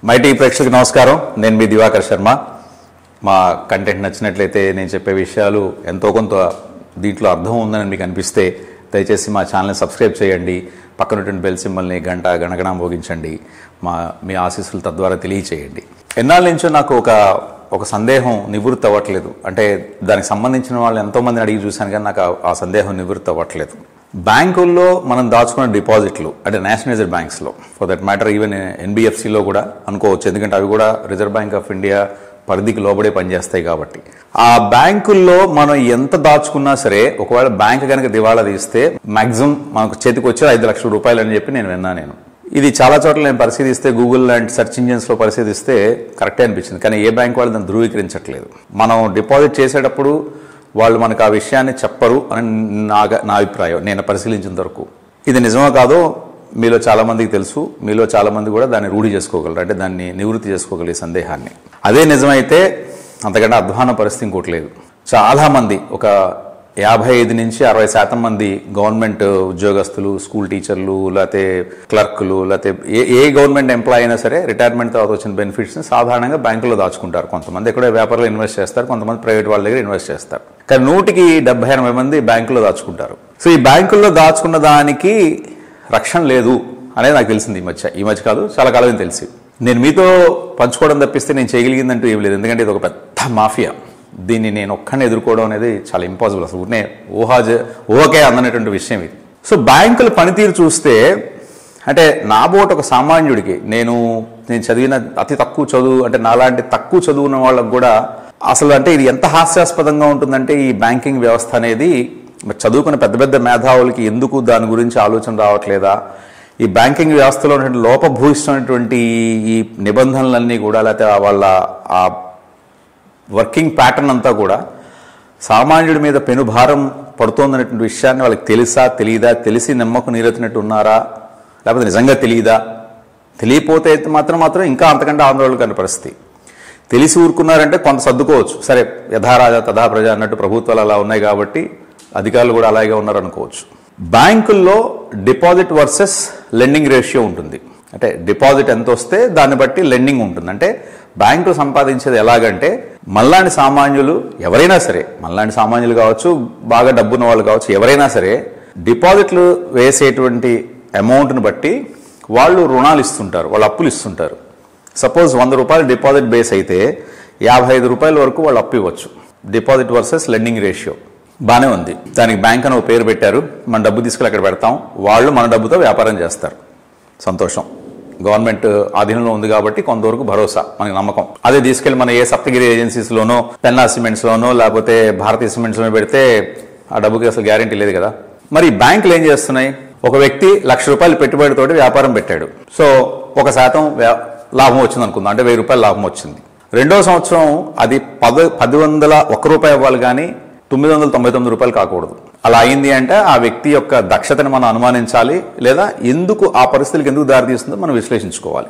Mighty ప్రేక్షకులకు నమస్కారం. నేను మీ దివాకర్ శర్మ. మా కంటెంట్ నచ్చినట్లయితే నేను చెప్పే విషయాలు ఎంతో కొంత దీంట్లో అర్థం ఉందని మీకు అనిపిస్తే దయచేసి మా ఛానల్ని సబ్స్క్రైబ్ చేయండి. పక్కనటువంటి బెల్ సింబల్ని గణగణ మోగించండి. మీ ఆశీస్సులు తద్వారా తెలియచేయండి. ఎన్నాళ్ళ నుంచో నాకు ఒక సందేహం నివృత్తి అవ్వట్లేదు. అంటే దానికి సంబంధించిన వాళ్ళు ఎంతోమందిని అడిగి చూశాను, కానీ నాకు ఆ సందేహం నివృత్తి అవ్వట్లేదు. బ్యాంకుల్లో మనం దాచుకున్న డిపాజిట్లు అంటే నేషనలైజ్డ్ బ్యాంక్స్లో, ఫర్ దట్ మ్యాటర్ ఈవెన్ ఎన్బిఎఫ్సిలో కూడా అనుకోవచ్చు, ఎందుకంటే అవి కూడా రిజర్వ్ బ్యాంక్ ఆఫ్ ఇండియా పరిధికి లోబడే పనిచేస్తాయి కాబట్టి. ఆ బ్యాంకుల్లో మనం ఎంత దాచుకున్నా సరే ఒకవేళ బ్యాంక్ కనుక దివాళా తీస్తే మాక్సిమం మనకు చేతికి వచ్చే 5 లక్షల రూపాయలు అని చెప్పి నేను ఇది చాలా చోట్ల నేను పరిశీలిస్తే, గూగుల్ లాంటి సెర్చ్ ఇంజిన్స్లో పరిశీలిస్తే కరెక్టే అనిపించింది. కానీ ఏ బ్యాంక్ వాళ్ళు దాన్ని ధృవీకరించట్లేదు. మనం డిపాజిట్ చేసేటప్పుడు వాళ్ళు మనకు ఆ విషయాన్ని చెప్పరు అని నా అభిప్రాయం. నేను పరిశీలించిన వరకు ఇది నిజమో కాదో మీలో చాలామందికి తెలుసు. మీలో చాలామంది కూడా దాన్ని రూఢి చేసుకోగలరు, అంటే దాన్ని నివృత్తి చేసుకోగలరు ఈ సందేహాన్ని. అదే నిజమైతే అంతకంటే అధ్వాన పరిస్థితి ఇంకోటి లేదు. చాలామంది ఒక 55 నుంచి 60% మంది గవర్నమెంట్ ఉద్యోగస్తులు, స్కూల్ టీచర్లు, లేకపోతే క్లర్కులు, లేకపోతే ఏ గవర్నమెంట్ ఎంప్లాయీ అయినా సరే రిటైర్మెంట్ తర్వాత వచ్చిన బెనిఫిట్స్ని సాధారణంగా బ్యాంకుల్లో దాచుకుంటారు. కొంతమంది ఎక్కడో వ్యాపారంలో ఇన్వెస్ట్ చేస్తారు, కొంతమంది ప్రైవేట్ వాళ్ళ దగ్గర ఇన్వెస్ట్ చేస్తారు. కానీ 100కి 70-80 మంది బ్యాంకుల్లో దాచుకుంటారు. సో ఈ బ్యాంకుల్లో దాచుకున్న దానికి రక్షణ లేదు అనేది నాకు తెలిసింది ఈ మధ్య కాదు, చాలా కాలం తెలిసి. నేను మీతో పంచుకోవడం తప్పిస్తే నేను చేయగలిగిందంటూ ఏం లేదు. ఎందుకంటే ఇది ఒక పెద్ద మాఫియా. దీన్ని నేను ఒక్కడిని ఎదుర్కోవడం అనేది చాలా ఇంపాసిబుల్. అసలు ఊహకే అందనటువంటి విషయం ఇది. సో బ్యాంకుల పనితీరు చూస్తే, అంటే నాబోటి ఒక సామాన్యుడికి, నేను చదివిన అతి తక్కువ చదువు, అంటే నాలాంటి తక్కువ చదువున్న వాళ్ళకు కూడా అసలు అంటే ఇది ఎంత హాస్యాస్పదంగా ఉంటుందంటే ఈ బ్యాంకింగ్ వ్యవస్థ అనేది. చదువుకున్న పెద్ద పెద్ద మేధావులకి ఎందుకు దాని గురించి ఆలోచన రావట్లేదా? ఈ బ్యాంకింగ్ వ్యవస్థలో ఉన్నటువంటి లోపభూయిష్టమైనటువంటి ఈ నిబంధనలన్నీ కూడా, లేకపోతే వాళ్ళ ఆ వర్కింగ్ ప్యాటర్న్ అంతా కూడా సామాన్యుడి మీద పెనుభారం పడుతోందనేటువంటి విషయాన్ని వాళ్ళకి తెలుసా తెలియదా, తెలిసి నమ్మకం నీరెత్తినట్టు ఉన్నారా, లేకపోతే నిజంగా తెలియదా? తెలియపోతే మాత్రం ఇంకా అంతకంటే ఆందోళన కాని పరిస్థితి. తెలిసి ఊరుకున్నారంటే కొంత సర్దుకోవచ్చు, సరే యథారాజా తథా ప్రజ అన్నట్టు ప్రభుత్వాలు అలా ఉన్నాయి కాబట్టి అధికారులు కూడా అలాగే ఉన్నారు అనుకోవచ్చు. బ్యాంకుల్లో డిపాజిట్ వర్సెస్ లెండింగ్ రేషియో ఉంటుంది. అంటే డిపాజిట్ ఎంత వస్తే దాన్ని బట్టి లెండింగ్ ఉంటుంది. అంటే బ్యాంకులు సంపాదించేది ఎలాగంటే, మళ్ళాంటి సామాన్యులు ఎవరైనా సరే, మళ్ళాంటి సామాన్యులు కావచ్చు, బాగా డబ్బున్న వాళ్ళు కావచ్చు, ఎవరైనా సరే డిపాజిట్లు వేసేటువంటి అమౌంట్ని బట్టి వాళ్ళు రుణాలు ఇస్తుంటారు, వాళ్ళు అప్పులు ఇస్తుంటారు. సపోజ్ 100 రూపాయలు డిపాజిట్ బేస్ అయితే 55 రూపాయల వరకు వాళ్ళు అప్పు ఇవ్వచ్చు. డిపాజిట్ వర్సెస్ లెండింగ్ రేషియో బాగానే ఉంది. దానికి బ్యాంక్ అని ఒక పేరు పెట్టారు. మన డబ్బు తీసుకెళ్ళి అక్కడ పెడతాం, వాళ్ళు మన డబ్బుతో వ్యాపారం చేస్తారు. సంతోషం. గవర్నమెంట్ ఆధీనంలో ఉంది కాబట్టి కొంతవరకు భరోసా, మనకి నమ్మకం. అదే తీసుకెళ్లి మన ఏ సప్తగిరి ఏజెన్సీస్లోనో, పెన్నా సిమెంట్స్లోనో, లేకపోతే భారతీయ సిమెంట్స్లోనో పెడితే ఆ డబ్బుకి అసలు గ్యారంటీ లేదు కదా. మరి బ్యాంకులు ఏం చేస్తున్నాయి? ఒక వ్యక్తి 1 లక్ష రూపాయలు పెట్టుబడితోటి వ్యాపారం పెట్టాడు. సో 1% లాభం వచ్చింది అనుకుందాం, అంటే 1000 రూపాయలు లాభం వచ్చింది. రెండో సంవత్సరం అది 1001 రూపాయి ఇవ్వాలి, కానీ 999 రూపాయలు కాకూడదు. అలా అయింది అంటే ఆ వ్యక్తి యొక్క దక్షతని మనం అనుమానించాలి, లేదా ఎందుకు ఆ పరిస్థితులకు ఎందుకు దారితీస్తుందో మనం విశ్లేషించుకోవాలి.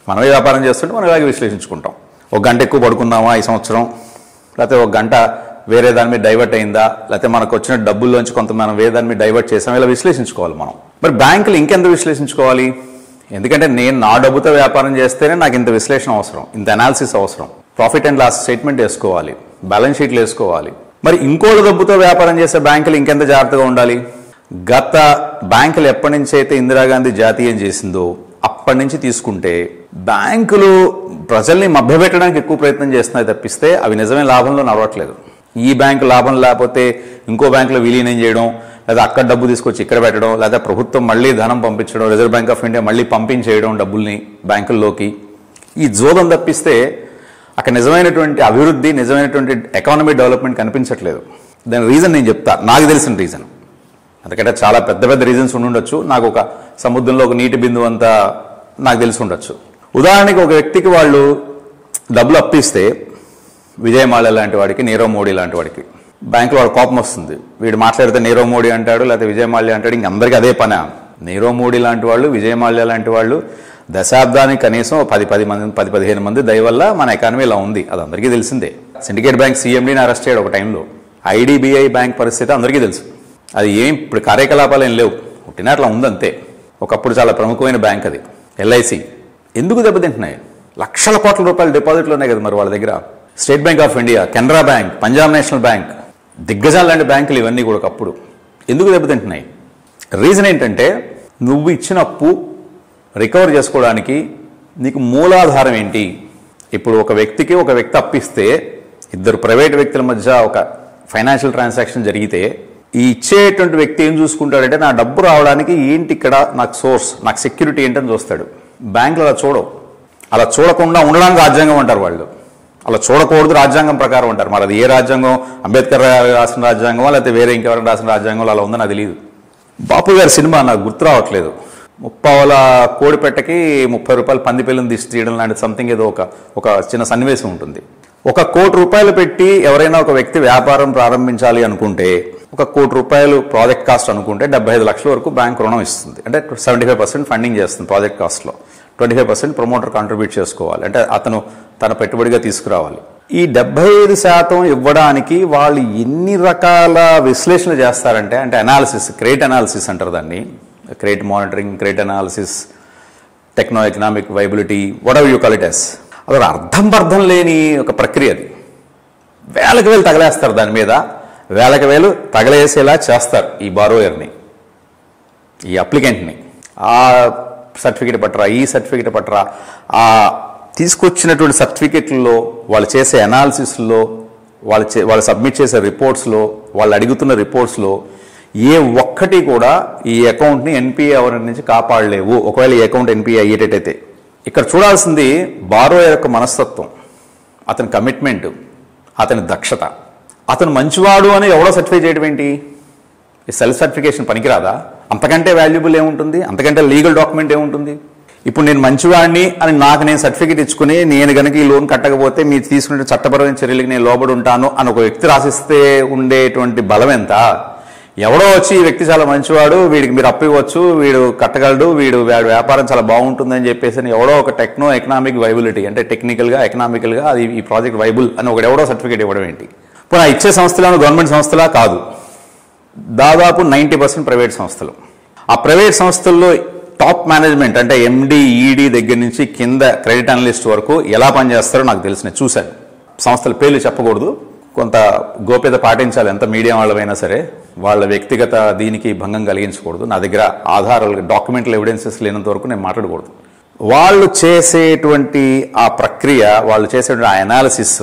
మనమే వ్యాపారం చేస్తుంటే మనం ఇలాగే విశ్లేషించుకుంటాం. 1 గంట ఎక్కువ పడుకున్నామా ఈ సంవత్సరం, లేకపోతే 1 గంట వేరే దాని మీద డైవర్ట్ అయిందా, లేకపోతే మనకు వచ్చిన డబ్బుల్లోంచి కొంత మనం వేరే దాని మీద డైవర్ట్ చేసాం, ఇలా విశ్లేషించుకోవాలి మనం. మరి బ్యాంకులు ఇంకెంత విశ్లేషించుకోవాలి? ఎందుకంటే నేను నా డబ్బుతో వ్యాపారం చేస్తేనే నాకు ఇంత విశ్లేషణ అవసరం, ఇంత అనాలిసిస్ అవసరం. ప్రాఫిట్ అండ్ లాస్ స్టేట్మెంట్ వేసుకోవాలి, బ్యాలెన్స్ షీట్లు వేసుకోవాలి. మరి ఇంకోటి డబ్బుతో వ్యాపారం చేసే బ్యాంకులు ఇంకెంత జాగ్రత్తగా ఉండాలి? గత బ్యాంకులు ఎప్పటి నుంచి అయితే ఇందిరాగాంధీ జాతీయం చేసిందో అప్పటి నుంచి తీసుకుంటే బ్యాంకులు ప్రజల్ని మభ్యపెట్టడానికి ఎక్కువ ప్రయత్నం చేస్తున్నాయి తప్పిస్తే అవి నిజమైన లాభంలో నడవట్లేదు. ఈ బ్యాంకు లాభం లేకపోతే ఇంకో బ్యాంకులో విలీనం చేయడం, లేదా అక్కడ డబ్బు తీసుకొచ్చి ఇక్కడ పెట్టడం, లేదా ప్రభుత్వం మళ్ళీ ధనం పంపించడం, రిజర్వ్ బ్యాంక్ ఆఫ్ ఇండియా మళ్ళీ పంపించేయడం డబ్బుల్ని బ్యాంకుల్లోకి, ఈ జోదం తప్పిస్తే అక్కడ నిజమైనటువంటి అభివృద్ధి, నిజమైనటువంటి ఎకానమీ డెవలప్మెంట్ కనిపించట్లేదు. దాని రీజన్ నేను చెప్తా, నాకు తెలిసిన రీజన్. అందుకంటే చాలా పెద్ద పెద్ద రీజన్స్ ఉండుండొచ్చు, నాకు ఒక సముద్రంలో ఒక నీటి బిందువు అంతా నాకు తెలిసి ఉండొచ్చు. ఉదాహరణకి ఒక వ్యక్తికి వాళ్ళు డబ్బులు అప్పిస్తే, విజయ్ మాల్యా లాంటి వాడికి, నీరవ్ మోడీ లాంటి వాడికి బ్యాంకులో వాడు కోపం వస్తుంది. వీడు మాట్లాడితే నీరవ్ మోడీ అంటాడు, లేకపోతే విజయ్ మాల్యా అంటాడు, ఇంక అందరికీ అదే పని. నీరవ్ మోడీ లాంటి వాళ్ళు, విజయ్ మాల్యా లాంటి వాళ్ళు దశాబ్దానికి కనీసం 10-15 మంది దయ వల్ల మన ఎకానమీ ఇలా ఉంది, అది అందరికీ తెలిసిందే. సిండికేట్ బ్యాంక్ CMDని అరెస్ట్ చేయడం ఒక టైంలో. IDBI బ్యాంక్ పరిస్థితి అందరికీ తెలుసు. అది ఏం ఇప్పుడు కార్యకలాపాలు ఏం లేవు, పుట్టిన అట్లా ఉందంతే. ఒకప్పుడు చాలా ప్రముఖమైన బ్యాంక్ అది. LIC ఎందుకు దెబ్బతింటున్నాయి? లక్షల కోట్ల రూపాయల డిపాజిట్లు ఉన్నాయి కదా మరి వాళ్ళ దగ్గర. State Bank of India, Canara bank, Punjab National Bank, దిగ్గజాలు లాంటి బ్యాంకులు ఇవన్నీ కూడా ఒకప్పుడు ఎందుకు దెబ్బతింటున్నాయి? రీజన్ ఏంటంటే నువ్వు ఇచ్చిన అప్పు రికవర్ చేసుకోవడానికి నీకు మూలాధారం ఏంటి? ఇప్పుడు ఒక వ్యక్తి అప్పిస్తే, ఇద్దరు ప్రైవేట్ వ్యక్తుల మధ్య ఒక ఫైనాన్షియల్ ట్రాన్సాక్షన్ జరిగితే ఈ ఇచ్చేటువంటి వ్యక్తి ఏం చూసుకుంటాడంటే నా డబ్బు రావడానికి ఏంటి ఇక్కడ నాకు సోర్స్, నాకు సెక్యూరిటీ ఏంటని చూస్తాడు. బ్యాంకులు అలా చూడవు. అలా చూడకుండా ఉండడానికి రాజ్యాంగం అంటారు వాళ్ళు. అలా చూడకూడదు రాజ్యాంగం ప్రకారం అంటారు. మరి అది ఏ రాజ్యాంగం, అంబేద్కర్ రాసిన రాజ్యాంగమో లేకపోతే వేరే ఇంకెవరైనా రాసిన రాజ్యాంగంలో అలా ఉందని నాకు తెలియదు. బాపు గారి సినిమా నాకు గుర్తు రావట్లేదు. 30 కోడిపెట్టకి 30 రూపాయలు పంది పిల్లని తీయడం లాంటి సంథింగ్ ఏదో ఒక చిన్న సన్నివేశం ఉంటుంది. 1 కోటి రూపాయలు పెట్టి ఎవరైనా ఒక వ్యక్తి వ్యాపారం ప్రారంభించాలి అనుకుంటే 1 కోటి రూపాయలు ప్రాజెక్ట్ కాస్ట్ అనుకుంటే 75 లక్షల వరకు బ్యాంక్ రుణం ఇస్తుంది. అంటే 75% ఫండింగ్ చేస్తుంది ప్రాజెక్ట్ కాస్ట్లో. 25% ప్రమోటర్ కాంట్రిబ్యూట్ చేసుకోవాలి. అంటే అతను తన పెట్టుబడిగా తీసుకురావాలి. ఈ 75% ఇవ్వడానికి వాళ్ళు ఎన్ని రకాల విశ్లేషణ చేస్తారంటే, అంటే అనాలిసిస్, క్రెడిట్ అనాలిసిస్ అంటారు దాన్ని. Credit monitoring, credit analysis, techno economic viability, whatever you call it as. అదొక అర్థం లేని ఒక ప్రక్రియ. అది వేలకు వేలు తగలేస్తారు దాని మీద, వేలకు వేలు తగలేసేలా చేస్తారు ఈ బారోయర్ని, ఈ అప్లికెంట్ని. ఆ సర్టిఫికేట్ పట్టరా, ఈ సర్టిఫికేట్ పట్టరా, ఆ తీసుకొచ్చినటువంటి సర్టిఫికేట్లలో, వాళ్ళు చేసే అనాలిసిస్లో, వాళ్ళు సబ్మిట్ చేసే రిపోర్ట్స్లో, వాళ్ళు అడుగుతున్న రిపోర్ట్స్లో ఏ ఒక్కటి కూడా ఈ అకౌంట్ని ఎన్పిఏ అవడం నుంచి కాపాడలేవు. ఒకవేళ ఈ అకౌంట్ ఎన్పిఏ అయ్యేటట్టయితే. ఇక్కడ చూడాల్సింది బారోయర్ యొక్క మనస్తత్వం, అతని కమిట్మెంట్, అతని దక్షత. అతను మంచివాడు అని ఎవడో సర్టిఫై చేయడం ఏంటి? ఈ సెల్ఫ్ సర్టిఫికేషన్ పనికిరాదా? అంతకంటే వాల్యుబుల్ ఏముంటుంది? అంతకంటే లీగల్ డాక్యుమెంట్ ఏముంటుంది? ఇప్పుడు నేను మంచివాడిని అని నేను సర్టిఫికేట్ ఇచ్చుకుని నేను కనుక ఈ లోన్ కట్టకపోతే మీరు తీసుకునే చట్టపరమైన చర్యలకు నేను లోబడి ఉంటాను అని ఒక వ్యక్తి రాసిస్తే ఉండేటువంటి బలం ఎంత? ఎవడో వచ్చి ఈ వ్యక్తి చాలా మంచివాడు, వీడికి మీరు అప్పు ఇవ్వచ్చు, వీడు కట్టగలడు, వీడు వ్యాపారం చాలా బాగుంటుందని చెప్పేసి ఎవడో ఒక టెక్నో ఎకనామిక్ వైబిలిటీ, అంటే టెక్నికల్గా ఎకనామికల్గా అది ఈ ప్రాజెక్ట్ వైబుల్ అని ఎవడో సర్టిఫికేట్ ఇవ్వడం ఏంటి? ఇప్పుడు ఆ ఇచ్చే సంస్థలను గవర్నమెంట్ సంస్థలా కాదు, దాదాపు 90% ప్రైవేట్ సంస్థలు. ఆ ప్రైవేట్ సంస్థల్లో టాప్ మేనేజ్మెంట్ అంటే ఎండి, ఈడీ దగ్గర నుంచి కింద క్రెడిట్ అనలిస్ట్ వరకు ఎలా పనిచేస్తారో నాకు తెలిసిన చూశాను. సంస్థల పేర్లు చెప్పకూడదు, కొంత గోప్యత పాటించాలి. ఎంత మీడియా వాళ్ళమైనా సరే వాళ్ళ వ్యక్తిగత దీనికి భంగం కలిగించకూడదు. నా దగ్గర ఆధారాలు, డాక్యుమెంటల్ ఎవిడెన్సెస్ లేనంత వరకు నేను మాట్లాడకూడదు. వాళ్ళు చేసేటువంటి ఆ ప్రక్రియ, వాళ్ళు చేసేటువంటి ఆ అనాలిసిస్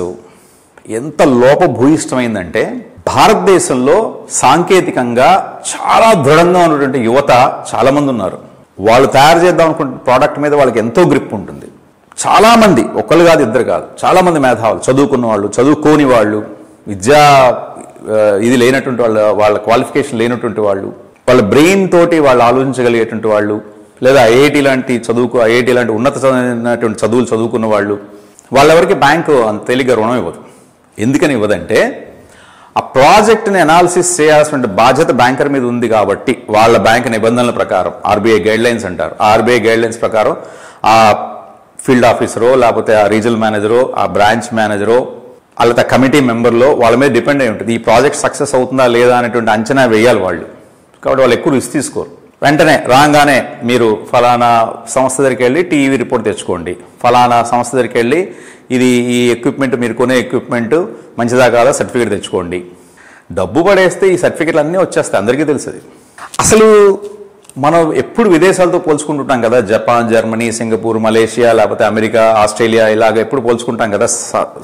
ఎంత లోపభూయిష్టమైందంటే, భారతదేశంలో సాంకేతికంగా చాలా దృఢంగా ఉన్నటువంటి యువత చాలామంది ఉన్నారు. వాళ్ళు తయారు చేద్దాం అనుకుంటే ప్రోడక్ట్ మీద వాళ్ళకి ఎంతో గ్రిప్ ఉంటుంది. చాలామంది, ఒకళ్ళు కాదు, ఇద్దరు కాదు, చాలామంది మేధావులు, చదువుకున్న వాళ్ళు, చదువుకోని వాళ్ళు, విద్యా ఇది లేనటువంటి వాళ్ళ క్వాలిఫికేషన్ లేనటువంటి వాళ్ళు, వాళ్ళ బ్రెయిన్ తోటి వాళ్ళు ఆలోచించగలిగేటువంటి వాళ్ళు, లేదా ఐఐటి లాంటి ఉన్నతమైనటువంటి చదువులు చదువుకున్న వాళ్ళు, వాళ్ళెవరికి బ్యాంకు అంత తేలిగ్గా రుణం ఇవ్వదు. ఎందుకని ఇవ్వదంటే, ఆ ప్రాజెక్ట్ని అనాలిసిస్ చేయాల్సిన బాధ్యత బ్యాంకర్ మీద ఉంది కాబట్టి, వాళ్ళ బ్యాంక్ నిబంధనల ప్రకారం, ఆర్బీఐ గైడ్లైన్స్ అంటారు, ఆ ఆర్బీఐ గైడ్లైన్స్ ప్రకారం ఆ ఫీల్డ్ ఆఫీసరో, లేకపోతే ఆ రీజనల్ మేనేజరో, ఆ బ్రాంచ్ మేనేజరో, లేకపోతే కమిటీ మెంబర్లో వాళ్ళ మీద డిపెండ్ అయి ఉంటుంది. ఈ ప్రాజెక్ట్ సక్సెస్ అవుతుందా లేదా అనేటువంటి అంచనా వేయాలి వాళ్ళు. కాబట్టి వాళ్ళు ఎక్కువ రిస్క్ తీసుకోరు. వెంటనే రాగానే మీరు ఫలానా సంస్థ దగ్గరికి వెళ్ళి టీవీ రిపోర్ట్ తెచ్చుకోండి, ఫలానా సంస్థ దగ్గరికి వెళ్ళి ఈ ఎక్విప్మెంట్, మీరు కొనే ఎక్విప్మెంట్ మంచిదా కాదా సర్టిఫికేట్ తెచ్చుకోండి. డబ్బు పడేస్తే ఈ సర్టిఫికేట్లు అన్నీ వచ్చేస్తాయి, అందరికీ తెలుస్తుంది. అసలు మనం ఎప్పుడు విదేశాలతో పోల్చుకుంటుంటాం కదా, జపాన్, జర్మనీ, సింగపూర్, మలేషియా, లేకపోతే అమెరికా, ఆస్ట్రేలియా, ఇలాగ ఎప్పుడు పోల్చుకుంటాం కదా,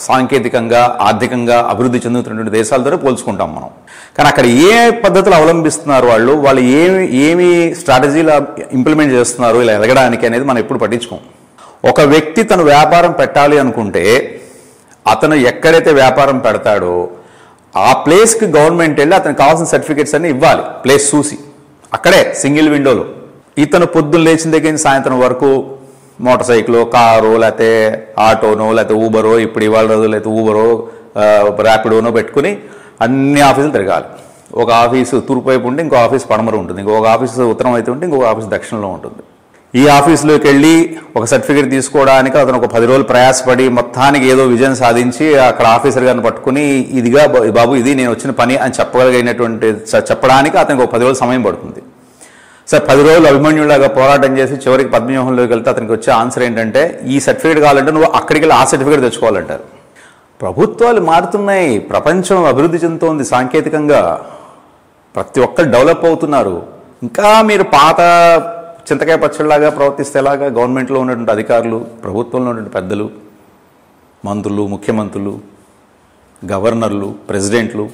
సాంకేతికంగా ఆర్థికంగా అభివృద్ధి చెందుతున్నటువంటి దేశాలతోనే పోల్చుకుంటాం మనం. కానీ అక్కడ ఏ పద్ధతులు అవలంబిస్తున్నారు వాళ్ళు ఏమి స్ట్రాటజీలు ఇంప్లిమెంట్ చేస్తున్నారు ఇలా ఎదగడానికి అనేది మనం ఎప్పుడు పట్టించుకోం. ఒక వ్యక్తి తను వ్యాపారం పెట్టాలి అనుకుంటే అతను ఎక్కడైతే వ్యాపారం పెడతాడో ఆ ప్లేస్కి గవర్నమెంట్ వెళ్ళి అతనికి కావాల్సిన సర్టిఫికేట్స్ అన్ని ఇవ్వాలి. ప్లేస్ చూసి అక్కడే సింగిల్ విండోలో ఇతను పొద్దున్న లేచిన దగ్గర నుంచి సాయంత్రం వరకు మోటార్ సైకిలో, కారో, లేకపోతే ఆటోనో, లేకపోతే ఊబరో, ఇప్పుడు ఇవాళ రోజు లేకపోతే ఊబరో, ర్యాపిడోనో పెట్టుకుని అన్ని ఆఫీసులు తిరగాలి. ఒక ఆఫీసు తూర్పు వైపు ఉంటే ఇంకో ఆఫీస్ పడమర ఉంటుంది, ఇంకొక ఆఫీసు ఉత్తరం అయితే ఉంటే ఇంకొక ఆఫీస్ దక్షిణంలో ఉంటుంది. ఈ ఆఫీసులోకి వెళ్ళి ఒక సర్టిఫికేట్ తీసుకోవడానికి అతను ఒక 10 రోజులు ప్రయాసపడి మొత్తానికి ఏదో విజయం సాధించి అక్కడ ఆఫీసర్ గారిని పట్టుకుని ఇదిగా బాబు ఇది నేను వచ్చిన పని అని చెప్పడానికి అతనికి ఒక 10 రోజులు సమయం పడుతుంది. సార్ 10 రోజులు అభిమన్యులాగా పోరాటం చేసి చివరికి పద్మవ్యూహంలోకి వెళ్తే అతనికి వచ్చే ఆన్సర్ ఏంటంటే ఈ సర్టిఫికేట్ కావాలంటే నువ్వు అక్కడికి వెళ్ళి ఆ సర్టిఫికేట్ తెచ్చుకోవాలంటారు. ప్రభుత్వాలు మారుతున్నాయి, ప్రపంచం అభివృద్ధి చెందుతోంది, సాంకేతికంగా ప్రతి ఒక్కరు డెవలప్ అవుతున్నారు. ఇంకా మీరు పాత చింతకాయ పచ్చడిలాగా ప్రవర్తిస్తే ఎలాగా? గవర్నమెంట్లో ఉన్నటువంటి అధికారులు, ప్రభుత్వంలో ఉన్నటువంటి పెద్దలు, మంత్రులు, ముఖ్యమంత్రులు, గవర్నర్లు, ప్రెసిడెంట్లు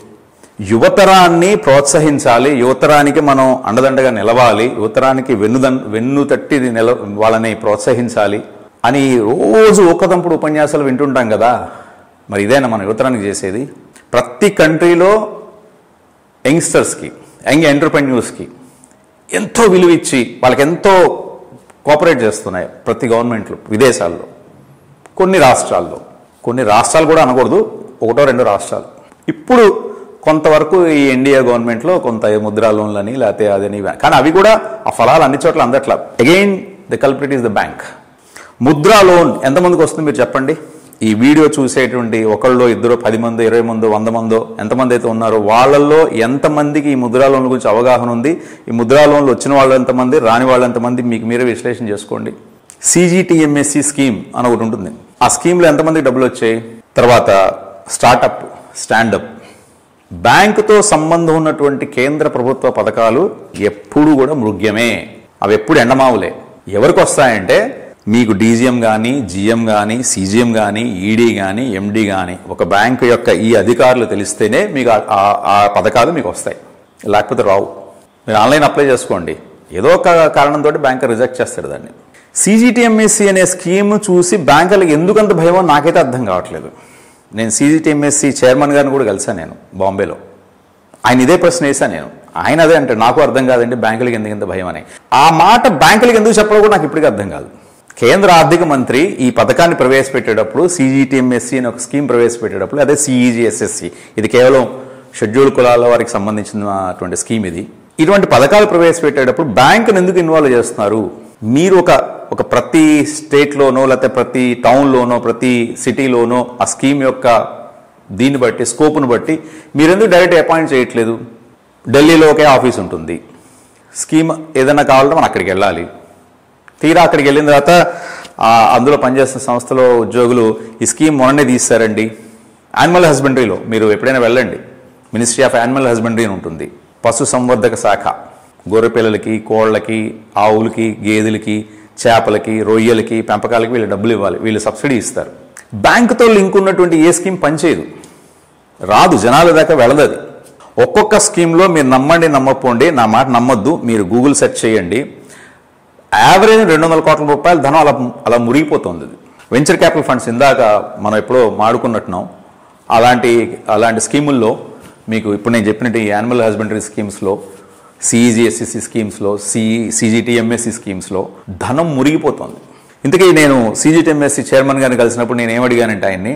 యువతరాన్ని ప్రోత్సహించాలి, యువతరానికి మనం అండదండగా నిలవాలి, యువతరానికి వెన్ను తట్టి వాళ్ళని ప్రోత్సహించాలి అని రోజు ఒక్కదంపుడు ఉపన్యాసాలు వింటుంటాం కదా. మరి ఇదేనా మన యువతరానికి చేసేది? ప్రతి కంట్రీలో యంగ్స్టర్స్కి, యంగ్ ఎంటర్‌ప్రెన్యూర్స్కి ఎంతో విలువ ఇచ్చి వాళ్ళకి ఎంతో కోఆపరేట్ చేస్తున్నాయి ప్రతి గవర్నమెంట్లు. విదేశాల్లో కొన్ని రాష్ట్రాలు కూడా అనకూడదు, 1-2 రాష్ట్రాలు ఇప్పుడు కొంతవరకు ఈ ఎన్డీఏ గవర్నమెంట్లో కొంత ముద్రా లోన్లని లేకపోతే అదని, కానీ అవి కూడా ఆ ఫలాలు అన్ని చోట్ల అందట్లా. Again the culprit is the bank. Mudra loan ఎంతమందికి వస్తుంది మీరు చెప్పండి? ఈ వీడియో చూసేటువంటి ఒకళ్ళు, ఇద్దరు, 10 మంది, 20 మంది, 100 మందో ఎంతమంది అయితే ఉన్నారో వాళ్ళల్లో ఎంతమందికి ఈ ముద్రా లోన్ల గురించి అవగాహన ఉంది? ఈ ముద్రా లోన్లు వచ్చిన వాళ్ళు ఎంతమంది, రాని వాళ్ళు ఎంతమంది? మీకు మీరే విశ్లేషణ చేసుకోండి. CGTMSE స్కీమ్ అని ఒకటి ఉంటుంది. ఆ స్కీమ్లో ఎంతమందికి డబ్బులు వచ్చాయి? తర్వాత స్టార్టప్, స్టాండప్, బ్యాంకుతో సంబంధం ఉన్నటువంటి కేంద్ర ప్రభుత్వ పథకాలు ఎప్పుడు కూడా మృగ్యమే, అవి ఎప్పుడు ఎండమావులే. ఎవరికి వస్తాయంటే మీకు డీజీఎం కానీ, జీఎం కానీ, సీజీఎం కానీ, ఈడీ కానీ, ఎండీ కానీ, ఒక బ్యాంకు యొక్క ఈ అధికారులు తెలిస్తేనే మీకు ఆ పథకాలు మీకు వస్తాయి, లేకపోతే రావు. మీరు ఆన్లైన్ అప్లై చేసుకోండి, ఏదో ఒక కారణంతో బ్యాంకర్ రిజెక్ట్ చేస్తాడు దాన్ని. CGTMSE అనే స్కీమ్ చూసి బ్యాంకులకు ఎందుకంత భయమో నాకైతే అర్థం కావట్లేదు. నేను CGTMSE చైర్మన్ గారిని కూడా కలిసాను నేను బాంబేలో. ఆయన ఇదే ప్రశ్న వేశాను నేను. ఆయన అదే అంటే నాకు అర్థం కాదండి బ్యాంకులకు ఎందుకంత భయం అని. ఆ మాట బ్యాంకులకు ఎందుకు చెప్పడం కూడా నాకు ఇప్పటికీ అర్థం కాదు. కేంద్ర ఆర్థిక మంత్రి ఈ పథకాన్ని ప్రవేశపెట్టేటప్పుడు, CGTMSE అనే ఒక స్కీమ్ ప్రవేశపెట్టేటప్పుడు, అదే CEGSSE, ఇది కేవలం షెడ్యూల్ కులాల వారికి సంబంధించినటువంటి స్కీమ్. ఇటువంటి పథకాలు ప్రవేశపెట్టేటప్పుడు బ్యాంకును ఎందుకు ఇన్వాల్వ్ చేస్తున్నారు? మీరు ఒక ప్రతి స్టేట్లోనో లేకపోతే ప్రతి టౌన్లోనో ప్రతి సిటీలోనో ఆ స్కీమ్ యొక్క దీన్ని బట్టి, స్కోప్ను బట్టి మీరెందుకు డైరెక్ట్ అపాయింట్ చేయట్లేదు? ఢిల్లీలో ఒకే ఆఫీస్ ఉంటుంది, స్కీమ్ ఏదైనా కావాలంటే మనం అక్కడికి వెళ్ళాలి. తీరా అక్కడికి వెళ్ళిన తర్వాత అందులో పనిచేస్తున్న సంస్థలో ఉద్యోగులు ఈ స్కీమ్ మొన్ననే తీస్తారండి. యానిమల్ హస్బెండరీలో మీరు ఎప్పుడైనా వెళ్ళండి, మినిస్ట్రీ ఆఫ్ యానిమల్ హస్బెండరీ అని ఉంటుంది. పశు సంవర్ధక శాఖ, గొర్రె పిల్లలకి, కోళ్లకి, ఆవులకి, గేదెలకి, చేపలకి, రొయ్యలకి, పెంపకాలకి వీళ్ళు డబ్బులు ఇవ్వాలి, వీళ్ళు సబ్సిడీ ఇస్తారు. బ్యాంకుతో లింక్ ఉన్నటువంటి ఏ స్కీమ్ పనిచేయదు, రాదు, జనాల దాకా వెళ్ళదు అది. ఒక్కొక్క స్కీమ్లో మీరు నమ్మండి నమ్మకపోండి, నా మాట నమ్మొద్దు, మీరు గూగుల్ సెర్చ్ చేయండి, యావరేజ్ 200 కోట్ల రూపాయల ధనం అలా మురిగిపోతుంది. వెంచర్ క్యాపిటల్ ఫండ్స్ ఇందాక మనం ఎప్పుడో మాడుకున్నట్టున్నాం. అలాంటి స్కీముల్లో మీకు ఇప్పుడు నేను చెప్పినట్టు ఈ యానిమల్ హస్బెండరీ స్కీమ్స్లో, CEGSSE స్కీమ్స్లో, CGTMSE స్కీమ్స్లో ధనం మురిగిపోతుంది. ఇంతకీ నేను CGTMSE చైర్మన్ గారిని కలిసినప్పుడు నేను ఏమడిగానంటే ఆయన్ని,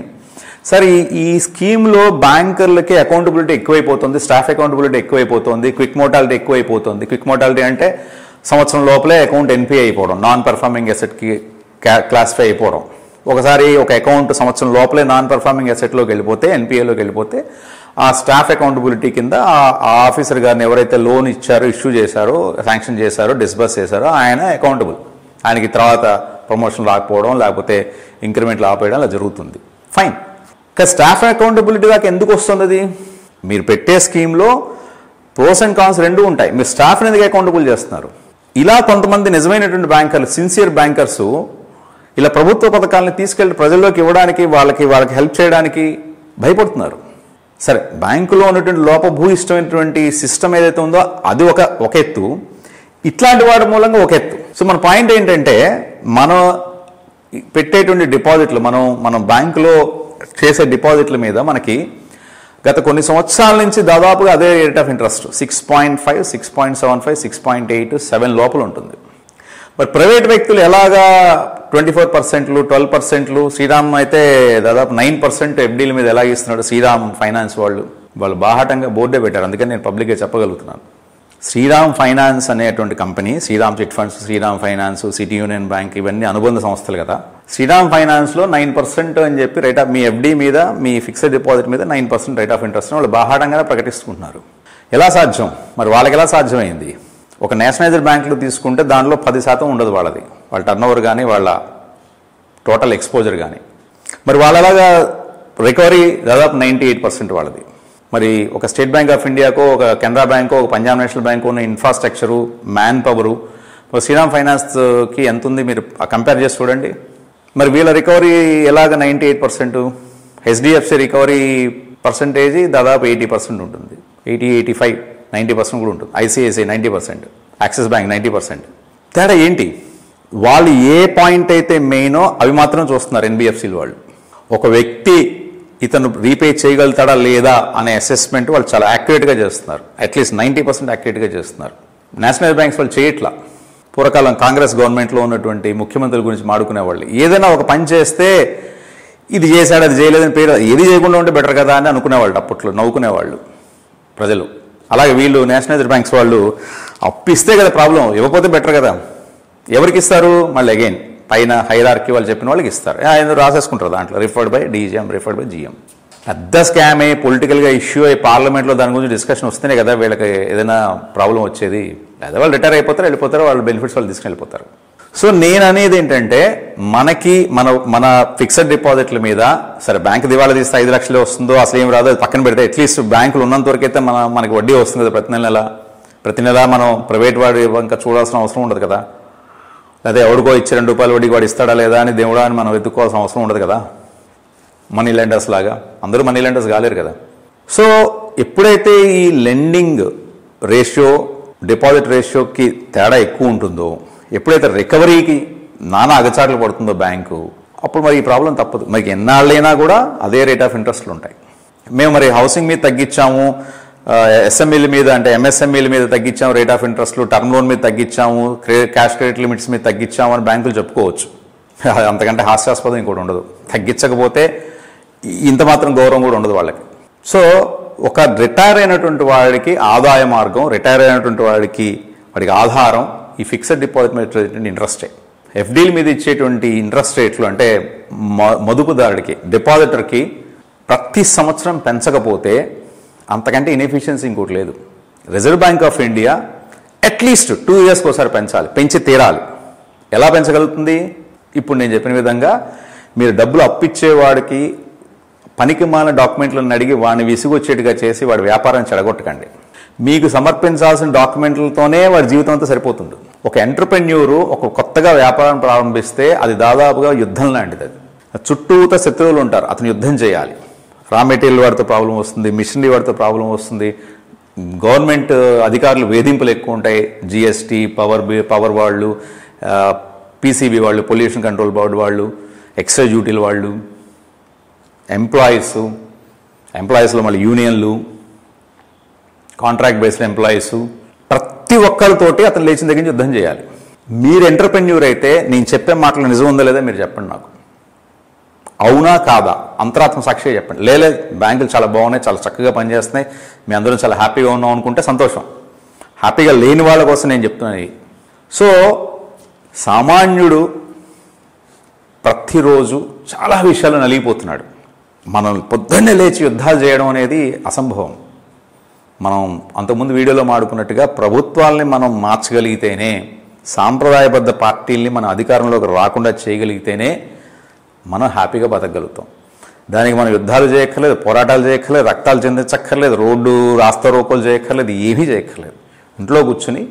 సార్ ఈ స్కీమ్లో బ్యాంకర్లకి అకౌంటబిలిటీ ఎక్కువైపోతుంది, స్టాఫ్ అకౌంటబిలిటీ ఎక్కువైపోతుంది, క్విక్ మోర్టాలిటీ ఎక్కువైపోతుంది. క్విక్ మోర్టాలిటీ అంటే సంవత్సరం లోపలే అకౌంట్ NPA అయిపోవడం, నాన్ పర్ఫార్మింగ్ అసెట్కి క్లాసిఫై అయిపోవడం. ఒకసారి ఒక అకౌంట్ సంవత్సరం లోపలే నాన్ పర్ఫార్మింగ్ అసెట్లోకి వెళ్ళిపోతే, NPAలోకి వెళ్ళిపోతే ఆ స్టాఫ్ అకౌంటబిలిటీ కింద ఆ ఆఫీసర్ గారిని ఎవరైతే లోన్ ఇచ్చారో, ఇష్యూ చేశారో, శాంక్షన్ చేశారో, డిస్బర్స్ చేశారో ఆయన అకౌంటబుల్. ఆయనకి తర్వాత ప్రమోషన్ రాకపోవడం లేకపోతే ఇంక్రిమెంట్లు ఆపేయడం అలా జరుగుతుంది. ఫైన్. కానీ స్టాఫ్ అకౌంటబిలిటీ దాకా ఎందుకు వస్తుంది? అది మీరు పెట్టే స్కీమ్లో ప్రోస్ అండ్ కాన్స్ రెండూ ఉంటాయి. మీరు స్టాఫ్ని ఎందుకు అకౌంటబుల్ చేస్తున్నారు? ఇలా కొంతమంది నిజమైనటువంటి బ్యాంకర్లు, సిన్సియర్ బ్యాంకర్స్ ఇలా ప్రభుత్వ పథకాలను తీసుకెళ్లి ప్రజల్లోకి ఇవ్వడానికి, వాళ్ళకి హెల్ప్ చేయడానికి భయపడుతున్నారు. సరే, బ్యాంకులో ఉన్నటువంటి లోపభూయిష్టమైనటువంటి సిస్టమ్ ఏదైతే ఉందో అది ఒక ఎత్తు, ఇట్లాంటి వాటి మూలంగా ఒక ఎత్తు. సో మన పాయింట్ ఏంటంటే, మనం పెట్టేటువంటి డిపాజిట్లు, మనం బ్యాంకులో చేసే డిపాజిట్ల మీద మనకి గత కొన్ని సంవత్సరాల నుంచి దాదాపుగా అదే రేట్ ఆఫ్ ఇంట్రెస్ట్ 6.5, 6.75, 6.8, 7 లోపల ఉంటుంది. మరి ప్రైవేట్ వ్యక్తులు ఎలాగా 24%, 12%, శ్రీరామ్ అయితే దాదాపు 9% FDల మీద ఎలా ఇస్తున్నాడు? శ్రీరామ్ ఫైనాన్స్ వాళ్ళు బాహాటంగా బోర్డే పెట్టారు. అందుకని నేను పబ్లిక్గా చెప్పగలుగుతున్నాను. శ్రీరామ్ ఫైనాన్స్ అనేటువంటి company, Shriram chit funds, Shriram finance, City Union Bank ఇవన్నీ అనుబంధ సంస్థలు కదా. శ్రీరామ్ ఫైనాన్స్లో 9% అని చెప్పి రేట్ ఆఫ్, మీ FD మీద, మీ ఫిక్స్డ్ డిపాజిట్ మీద 9% రేట్ ఆఫ్ ఇంట్రెస్ట్ వాళ్ళు బాహాటంగానే ప్రకటిస్తున్నారు. ఎలా సాధ్యం? మరి వాళ్ళకి ఎలా సాధ్యమైంది? ఒక నేషనలైజ్డ్ బ్యాంకులు తీసుకుంటే దానిలో 10% ఉండదు వాళ్ళది, వాళ్ళ టర్నోవర్ కానీ వాళ్ళ టోటల్ ఎక్స్పోజర్ కానీ. మరి వాళ్ళలాగా రికవరీ దాదాపు 98% వాళ్ళది. మరి ఒక స్టేట్ బ్యాంక్ ఆఫ్ ఇండియాకో, ఒక కెనరా బ్యాంకో, ఒక పంజాబ్ నేషనల్ బ్యాంకో ఉన్న ఇన్ఫ్రాస్ట్రక్చరు, మ్యాన్ పవరు శ్రీరామ్ ఫైనాన్స్కి ఎంత ఉంది మీరు కంపేర్ చేసి చూడండి. మరి వీళ్ళ రికవరీ ఎలాగ 98%? హెచ్డిఎఫ్సి రికవరీ పర్సంటేజీ దాదాపు 80% ఉంటుంది, 80, 85, 90% కూడా ఉంటుంది. ICICI 90%, axis bank 90%. తేడా ఏంటి? వాళ్ళు ఏ పాయింట్ అయితే మెయినో అవి మాత్రం చూస్తున్నారు ఎన్బిఎఫ్సిలు వాళ్ళు. ఒక వ్యక్తి ఇతను రీపే చేయగలుగుతాడా లేదా అనే అసెస్మెంట్ వాళ్ళు చాలా యాక్యురేట్గా చేస్తున్నారు, అట్లీస్ట్ 90% యాక్యురేట్గా చేస్తున్నారు. నేషనల్ బ్యాంక్స్ వాళ్ళు చేయట్లా. పూర్వకాలం కాంగ్రెస్ గవర్నమెంట్లో ఉన్నటువంటి ముఖ్యమంత్రుల గురించి మాడుకునేవాళ్ళు. ఏదైనా ఒక పని చేస్తే ఇది చేశాడు అది చేయలేదని పేరు, ఏది చేయకుండా ఉంటే బెటర్ కదా అని అనుకునేవాళ్ళు, అప్పట్లో నవ్వుకునేవాళ్ళు ప్రజలు. అలాగే వీళ్ళు నేషనలైజ్డ్ బ్యాంక్స్ వాళ్ళు అప్పిస్తే కదా ప్రాబ్లం, ఇవ్వకపోతే బెటర్ కదా. ఎవరికి ఇస్తారు? మళ్ళీ అగైన్ పైన హైరార్కీ వాళ్ళు చెప్పిన వాళ్ళకి ఇస్తారు, ఎందుకు రాసేసుకుంటారు దాంట్లో referred by DGM, referred by GM. పెద్ద స్కామ్ అయ్యి పొలిటికల్గా ఇష్యూ అయ్యి పార్లమెంట్లో దాని గురించి డిస్కషన్ వస్తేనే కదా వీళ్ళకి ఏదైనా ప్రాబ్లం వచ్చేది. లేదా వాళ్ళు రిటైర్ అయిపోతారు, వెళ్ళిపోతారు, వాళ్ళ బెనిఫిట్స్ వాళ్ళు తీసుకుని వెళ్ళిపోతారు. సో నేను అనేది ఏంటంటే మనకి మన ఫిక్స్డ్ డిపాజిట్ల మీద సరే బ్యాంక్ దివాళా తీస్తే 5 లక్షలు వస్తుందో అసలు ఏం రాదో అది పక్కన పెడితే అట్లీస్ట్ బ్యాంకులు ఉన్నంత వరకు అయితే మనకి వడ్డీ వస్తుంది కదా ప్రతి నెల మనం ప్రైవేట్ వాడి ఇంకా చూడాల్సిన అవసరం ఉండదు కదా. అదే ఎవడికో ఇచ్చి ₹2 వడ్డీకి వాడు ఇస్తాడా లేదా అని దేవుడా అని మనం వెతుక్కోవాల్సిన అవసరం ఉండదు కదా. మనీ లెండర్స్ లాగా అందరూ మనీ లెండర్స్ కాలేరు కదా. సో ఎప్పుడైతే ఈ లెండింగ్ రేషియో డిపాజిట్ రేషియోకి తేడా ఎక్కువ ఉంటుందో, ఎప్పుడైతే రికవరీకి నానా అగచాట్లు పడుతుందో బ్యాంకు, అప్పుడు మరి ఈ ప్రాబ్లం తప్పదు. మరి ఎన్నాళ్ళైనా కూడా అదే రేట్ ఆఫ్ ఇంట్రెస్ట్లు ఉంటాయి. మేము మరి హౌసింగ్ మీద తగ్గించాము, ఎస్ఎంఈల మీద అంటే ఎంఎస్ఎంఈల మీద తగ్గించాము రేట్ ఆఫ్ ఇంట్రెస్ట్లు, టర్మ్ లోన్ మీద తగ్గించాము, క్యాష్ క్రెడిట్ లిమిట్స్ మీద తగ్గించాము అని బ్యాంకులు చెప్పుకోవచ్చు. అంతకంటే హాస్యాస్పదం ఇంకోటి ఉండదు. తగ్గించకపోతే ఇంత మాత్రం గౌరవం కూడా ఉండదు వాళ్ళకి. సో ఒక రిటైర్ అయినటువంటి వాడికి ఆదాయ మార్గం, రిటైర్ అయినటువంటి వాడికి ఆధారం ఈ ఫిక్స్డ్ డిపాజిట్ మీద ఇంట్రెస్టే. ఎఫ్డీల మీద ఇచ్చేటువంటి ఇంట్రెస్ట్ రేట్లు అంటే మదుపుదారుడికి, డిపాజిటర్కి ప్రతి సంవత్సరం పెంచకపోతే అంతకంటే ఇన్ఎఫిషియన్సీ ఇంకోటి లేదు. Reserve bank of India at least 2 ఇయర్స్కి ఒకసారి పెంచాలి, పెంచి తీరాలి. ఎలా పెంచగలుగుతుంది? ఇప్పుడు నేను చెప్పిన విధంగా మీరు డబ్బులు అప్పిచ్చేవాడికి పనికి మాలిన డాక్యుమెంట్లను అడిగి వాడిని విసిగొచ్చేట్టుగా చేసి వాడి వ్యాపారాన్ని చెడగొట్టకండి. మీకు సమర్పించాల్సిన డాక్యుమెంట్లతోనే వాడి జీవితం అంతా సరిపోతుంది. ఒక ఎంటర్ప్రెన్యూరు ఒక కొత్తగా వ్యాపారం ప్రారంభిస్తే అది దాదాపుగా యుద్ధం లాంటిది. అది చుట్టూత శత్రువులు ఉంటారు, అతను యుద్ధం చేయాలి. రా మెటీరియల్ వాడితో ప్రాబ్లం వస్తుంది, మిషనరీ వాడితో ప్రాబ్లం వస్తుంది, గవర్నమెంట్ అధికారులు వేధింపులు ఎక్కువ ఉంటాయి, జిఎస్టీ, పవర్ వాళ్ళు, పీసీబీ వాళ్ళు, పొల్యూషన్ కంట్రోల్ బోర్డు వాళ్ళు, ఎక్సైజ్ డ్యూటీల వాళ్ళు, ఎంప్లాయీస్లో మళ్ళీ యూనియన్లు, కాంట్రాక్ట్ బేస్డ్ ఎంప్లాయీస్, ప్రతి ఒక్కరితోటి అతను లేచిన దగ్గర నుంచి యుద్ధం చేయాలి. మీరు ఎంటర్ప్రెన్యూర్ అయితే నేను చెప్పే మాటలు నిజం ఉందా లేదా మీరు చెప్పండి నాకు. అవునా కాదా అంతరాత్మ సాక్షిగా చెప్పండి. లేదు బ్యాంకులు చాలా బాగున్నాయి, చాలా చక్కగా పనిచేస్తున్నాయి, మీ అందరం చాలా హ్యాపీగా ఉన్నాం అనుకుంటే సంతోషం. హ్యాపీగా లేని వాళ్ళ కోసం నేను చెప్తున్నాను. సో సామాన్యుడు ప్రతిరోజు చాలా విషయాలు నలిగిపోతున్నాడు. మనం పొద్దున్నే లేచి యుద్ధాలు చేయడం అనేది అసంభవం. మనం అంతకుముందు వీడియోలో మాడుకున్నట్టుగా ప్రభుత్వాల్ని మనం మార్చగలిగితేనే, సాంప్రదాయబద్ధ పార్టీల్ని మనం అధికారంలోకి రాకుండా చేయగలిగితేనే మనం హ్యాపీగా బతకగలుగుతాం. దానికి మనం యుద్ధాలు చేయక్కర్లేదు, పోరాటాలు చేయక్కర్లేదు, రక్తాలు చెందించక్కర్లేదు, రోడ్డు రాస్తా రోకోలు చేయక్కర్లేదు, ఏమీ చేయక్కర్లేదు. ఇంట్లో కూర్చుని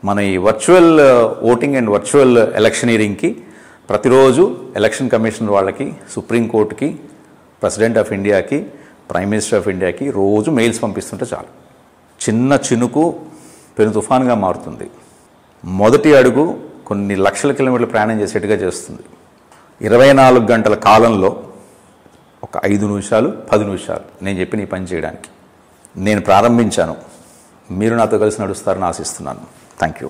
మన ఈ వర్చువల్ ఓటింగ్ అండ్ వర్చువల్ ఎలక్షనీరింగ్కి ప్రతిరోజు ఎలక్షన్ కమిషన్ వాళ్ళకి, సుప్రీంకోర్టుకి, ప్రెసిడెంట్ ఆఫ్ ఇండియాకి, ప్రైమ్ మినిస్టర్ ఆఫ్ ఇండియాకి రోజు మెయిల్స్ పంపిస్తుంటే చాలు. చిన్న చినుకు పెను తుఫాన్గా మారుతుంది. మొదటి అడుగు కొన్ని లక్షల కిలోమీటర్లు ప్రయాణం చేసేట్టుగా చేస్తుంది. 24 గంటల కాలంలో ఒక 5 నిమిషాలు 10 నిమిషాలు నేను చెప్పిన ఈ పని చేయడానికి నేను ప్రారంభించాను. మీరు నాతో కలిసి నడుస్తారని ఆశిస్తున్నాను. Thank you.